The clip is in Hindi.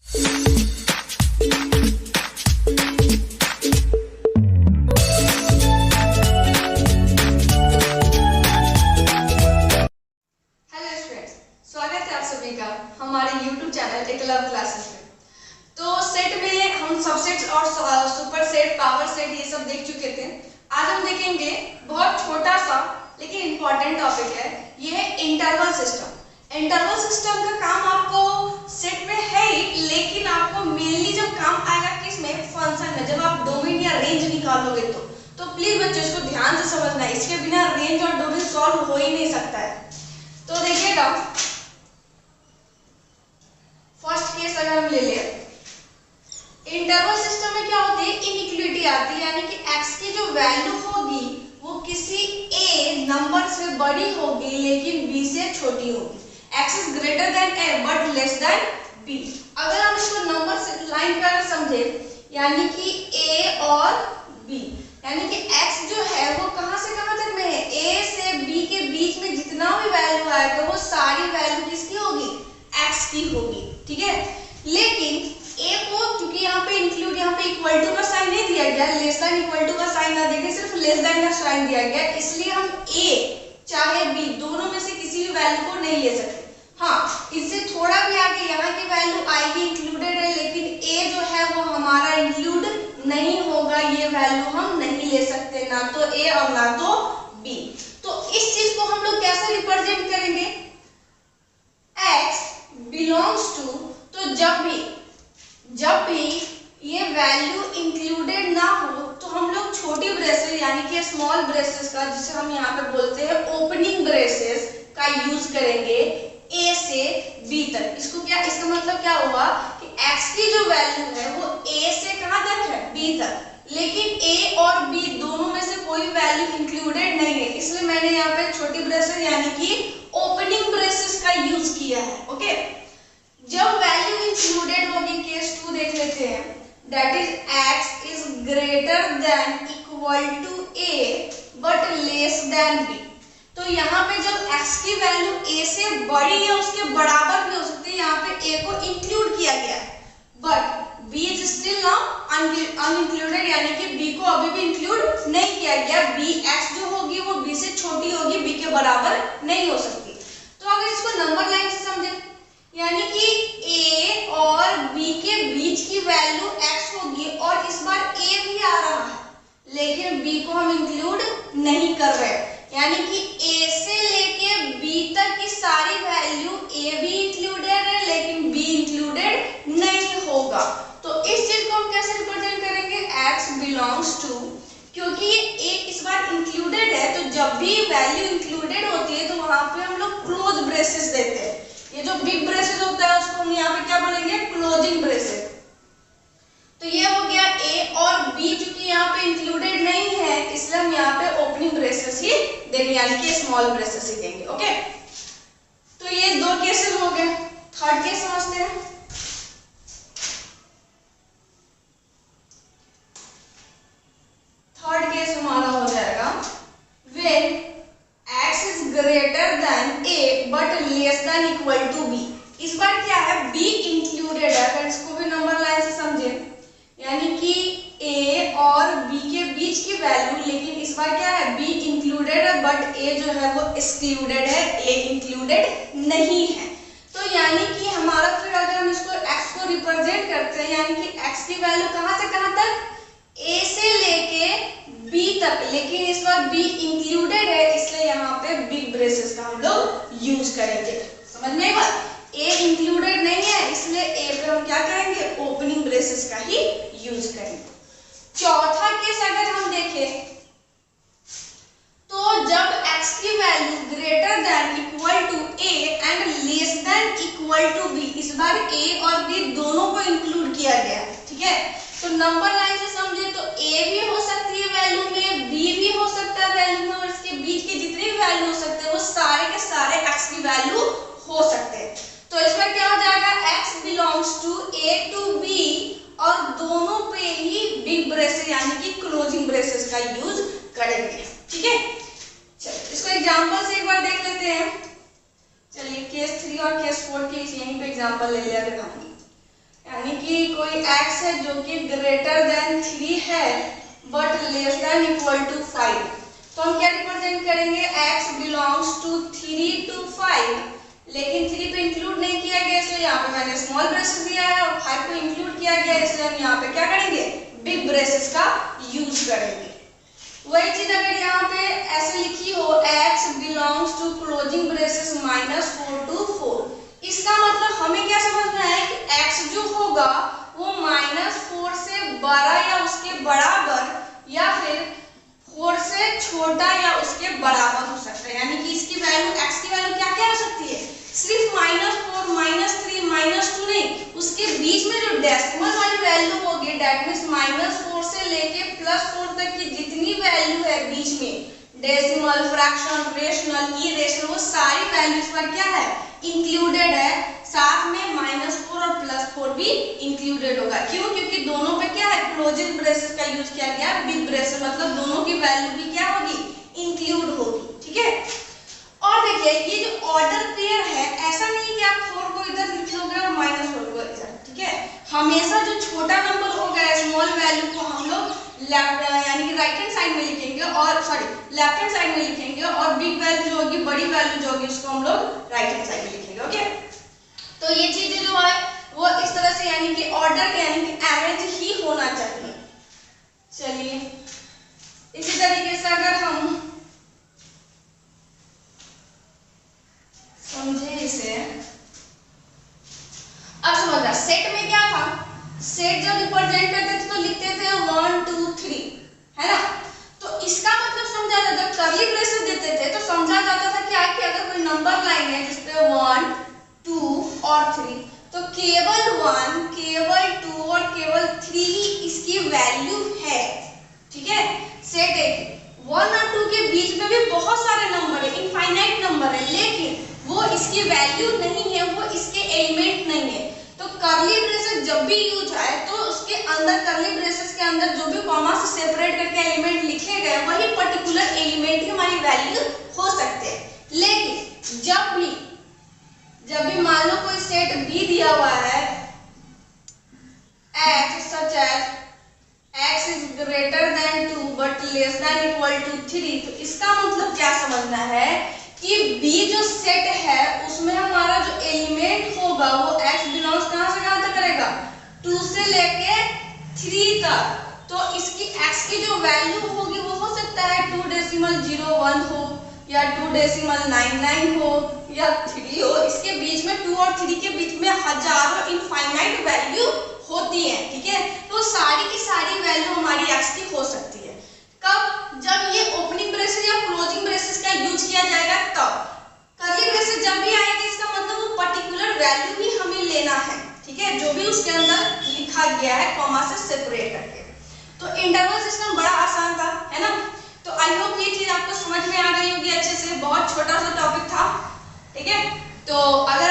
स्वागत है आप सभी का हमारे YouTube चैनल एकलव्य क्लासेस में। तो सेट में हम सबसेट और सुपर सेट, पावर सेट ये सब देख चुके थे। आज हम देखेंगे बहुत छोटा सा लेकिन इम्पोर्टेंट टॉपिक है, ये है इंटरवल सिस्टम। इंटरवल सिस्टम का काम आपको सेट में है ही, लेकिन आपको मेनली जब काम आएगा किसमें, फंक्शन में, जब आप डोमेन या रेंज निकालोगे तो प्लीज बच्चों इसको ध्यान से समझना है, इसके बिना रेंज और डोमेन सॉल्व हो ही नहीं सकता है। तो देखिएगा, फर्स्ट केस अगर हम ले ले, इंटरवल सिस्टम में क्या होती है, इनइक्वालिटी आती है, यानी कि x की जो वैल्यू होगी वो किसी a नंबर से बड़ी होगी लेकिन b से छोटी होगी। x is greater then a but less than b। अगर हम इसको नंबर से लाइन कर समझे, यानी कि a और b, यानी कि x जो है वो कहां से कहां तक में है, a से b के बीच में जितना भी वैल्यू आएगा वो सारी वैल्यू किसकी होगी, x की होगी, ठीक है। लेकिन a को क्योंकि यहाँ पे इंक्लूड, यहाँ पे इक्वल टू का साइन नहीं दिया गया, लेस देन इक्वल टू का साइन ना देके सिर्फ लेस देन का साइन दिया गया, इसलिए हम a चाहे b दोनों में से किसी भी वैल्यू को नहीं ले सकते। हाँ, इससे थोड़ा भी आगे यहाँ की वैल्यू आएगी इंक्लूडेड है, लेकिन a जो है वो हमारा इंक्लूड नहीं होगा, ये वैल्यू हम नहीं ले सकते, ना तो a और ना तो b। तो इस चीज को हम लोग कैसे रिप्रेजेंट करेंगे, x बिलोंग्स टू, तो जब भी ये वैल्यू इंक्लूडेड ना हो तो हम लोग छोटी ब्रेसेस यानी कि स्मॉल ब्रेसेस का, जिसे हम यहाँ पे बोलते हैं ओपनिंग ब्रेसेस का यूज करेंगे a से b तक। इसका मतलब क्या हुआ कि x की जो वैल्यू है वो a से कहां तक है, b तक, लेकिन a और b दोनों में से कोई वैल्यू इंक्लूडेड नहीं है, इसलिए मैंने यहाँ पे छोटी ब्रेसेस यानी कि ओपनिंग ब्रेसेस का यूज किया है। ओके, जब वैल्यू इंक्लूडेड होगी, केस 2 देख लेते हैं, that is x is greater than equal to a but less than b। तो यहाँ पे जब x की वैल्यू a से बड़ी है, उसके बराबर भी हो सकती है, यहाँ पे a को इंक्लूड किया गया है, but b is still not unincluded, यानी कि b को अभी भी इंक्लूड नहीं किया गया। b x जो होगी वो b से छोटी होगी, b के बराबर नहीं हो सकती। तो अगर इसको नंबर लाइन से समझे, यानी कि a और b के बीच की वैल्यू x होगी, और इस बार a भी आ रहा है लेकिन b को हम इंक्लूड नहीं कर रहे, यानी कि a से लेके b तक की सारी वैल्यू a भी इंक्लूडेड है लेकिन b इंक्लूडेड नहीं होगा। तो इस चीज को हम कैसे रिप्रेजेंट करेंगे, x बिलोंग्स टू, क्योंकि a इस बार इंक्लूडेड है तो जब भी वैल्यू इंक्लूडेड होती है तो वहां पे हम लोग क्लोज ब्रेसेस देते हैं। ये जो बिग ब्रेसेस होता है उसको हम यहाँ पे क्या बोलेंगे, क्लोजिंग ब्रेसेस। तो ये हो गया a और b, क्योंकि यहाँ पे इंक्लूडेड नहीं है इसलिए हम यहाँ पे ओपनिंग ब्रेसेस ही देंगे, यानी कि स्मॉल ब्रेसेस ही देंगे। ओके, तो ये दो केसेस हो गए। थर्ड केस समझते हैं। थर्ड केस हमारा हो जाएगा when x is greater than a but less than equal to b। इस बार क्या है, b इंक्लूडेड है, अगर इसको भी नंबर लाइन से समझे, यानी कि a और b के बीच की वैल्यू, लेकिन इस बार क्या है, b इंक्लूडेड है बट a जो है वो एक्सक्लूडेड है, a इंक्लूडेड नहीं है। तो यानी कि हमारा फिर अगर हम इसको x को रिप्रेजेंट करते हैं, यानी कि x की वैल्यू कहां से कहां तक, a से लेके b तक, लेकिन इस बार b इंक्लूडेड है इसलिए यहाँ पे बिग ब्रेसेस का हम लोग यूज करेंगे। समझ में आई बात, a इंक्लूडेड नहीं है इसलिए a पे हम क्या करेंगे, ओपनिंग ब्रेसेस का ही यूज करेंगे। चौथा केस अगर हम देखें, तो जब x की value greater than equal to a and less than equal to b, इस बार a और b दोनों को इंक्लूड किया गया है, ठीक है। तो नंबर लाइन से समझे तो a भी हो सकती है वैल्यू में, b भी हो सकता है वैल्यू में, और इसके बीच के जितने भी वैल्यू हो सकते हैं वो सारे के सारे x की वैल्यू हो सकते हैं। तो इसमें क्या हो जाएगा, x belongs to a to b, और दोनों पे ही बिग ब्रेसेस यानी कि क्लोजिंग ब्रेसेस का यूज करेंगे, ठीक है। चलिए इसको एग्जांपल से एक बार देख लेते हैं। चलिए केस 3 और केस 4 के यहीं पे एग्जांपल ले लिया, यानी x है जो कि ग्रेटर देन 3 है but less than equal to 5, तो हम क्या रिप्रेजेंट करेंगे, x बिलोंग्स टू 3 to 5, लेकिन 3 पे इंक्लूड नहीं किया गया इसलिए यहाँ पे मैंने स्मॉल ब्रेसेस दिया है, और 5 पे इंक्लूड किया गया इसलिए हम यहाँ पे क्या करेंगे, बिग ब्रेसेस का यूज करेंगे। वही चीज अगर यहाँ पे ऐसे लिखी हो x belongs to closing braces -4 to 4, इसका मतलब हमें क्या समझना है कि x जो होगा वो -4 से बड़ा या उसके बराबर या फिर 4 से छोटा या उसके बराबर हो सकता है, यानी कि इसकी वैल्यू x की वैल्यू क्या क्या हो सकती है, सिर्फ -4 -3 -2 नहीं, उसके बीच में जो डेसिमल वाली वैल्यू होगी दैट मींस -4 से लेके +4 तक की जितनी वैल्यू है बीच में, डेसिमल, फ्रैक्शन, रेशनल, इरेशनल, वो सारी वैल्यूज पर क्या है, इंक्लूडेड है, साथ में -4 और +4 भी इंक्लूडेड होगा। क्यों? क्योंकि दोनों पे क्या है, क्लोजिंग ब्रेसेस का यूज किया गया, बिग ब्रेसेस मतलब दोनों की वैल्यू भी क्या होगी, इंक्लूड होगी, ठीक है। और देखिए ये जो ऑर्डर पेयर है, ऐसा नहीं कि आप 4 को इधर लिख लोगे और -4 को इधर, ठीक है, हमेशा जो छोटा नंबर होगा स्मॉल वैल्यू को हम लोग लेफ्ट यानी कि राइट हैंड साइड में लिखेंगे, और सॉरी लेफ्ट हैंड साइड में लिखेंगे, और बिग वैल्यू जो होगी, बड़ी वैल्यू जो होगी, उसको हम लोग राइट हैंड साइड में लिखेंगे, ओके। तो ये चीजें जो है वो इस तरह से यानी कि ऑर्डर यानी कि एवरेज ही होना चाहिए। चलिए इसी तरीके से अगर हम समझे इसे, अब समझना सेट में क्या था, सेट जब रिप्रेजेंट करते थे तो लिखते थे 1 2 3, है ना, तो इसका मतलब समझा जाता, जब कर्ली ब्रेसेस देते थे तो समझा जाता था क्या कि अगर कोई नंबर लाइन है जिसपे 1 2 और 3, तो केवल 1 केवल 2 और केवल 3 इसकी वैल्यू है, ठीक है। सेट एक 1 और 2 के बीच में भी बहुत सारे नंबर है, इनफाइनाइट नंबर है, लेकिन वो इसकी वैल्यू नहीं है, वो इसके एलिमेंट नहीं है। तो कर्ली ब्रेसेस जब भी यूज आए तो उसके अंदर कर्ली ब्रेसेस के अंदर जो भी कॉमा से सेपरेट करके एलिमेंट लिखे गए वही पर्टिकुलर एलिमेंट की हमारी वैल्यू हो सकते हैं। लेकिन जब भी मान लो कोई सेट बी दिया हुआ है x such as x is greater than 2 but less than equal to 3, तो इसका मतलब क्या समझना है कि B जो सेट है उसमें हमारा जो एलिमेंट होगा वो x बिलोंग्स कहां से कहां तक करेगा, 2 से लेके 3 तक, तो इसकी x की जो वैल्यू होगी वो हो सकता है 2.01 हो या 2.99 हो या 3 हो, इसके बीच में 2 और 3 के बीच में हजारों इनफाइनाइट वैल्यू होती है, ठीक है। तो सारी की सारी वैल्यू हमारी x की हो सकती है। कब? जब ये ओपनिंग ब्रेसेस या क्लोजिंग ब्रेसेस का यूज किया जाएगा तब। कर्ली ब्रेसेस जब भी आएगी इसका मतलब वो पर्टिकुलर वैल्यू ही हमें लेना है, ठीक है, जो भी उसके अंदर लिखा गया है कॉमा से सेपरेट करके। तो इंटरवल सिस्टम बड़ा आसान था, है ना। तो आई होप ये चीज आपको समझ में आ गई होगी अच्छे से, बहुत छोटा सा टॉपिक था, ठीक है। तो अगर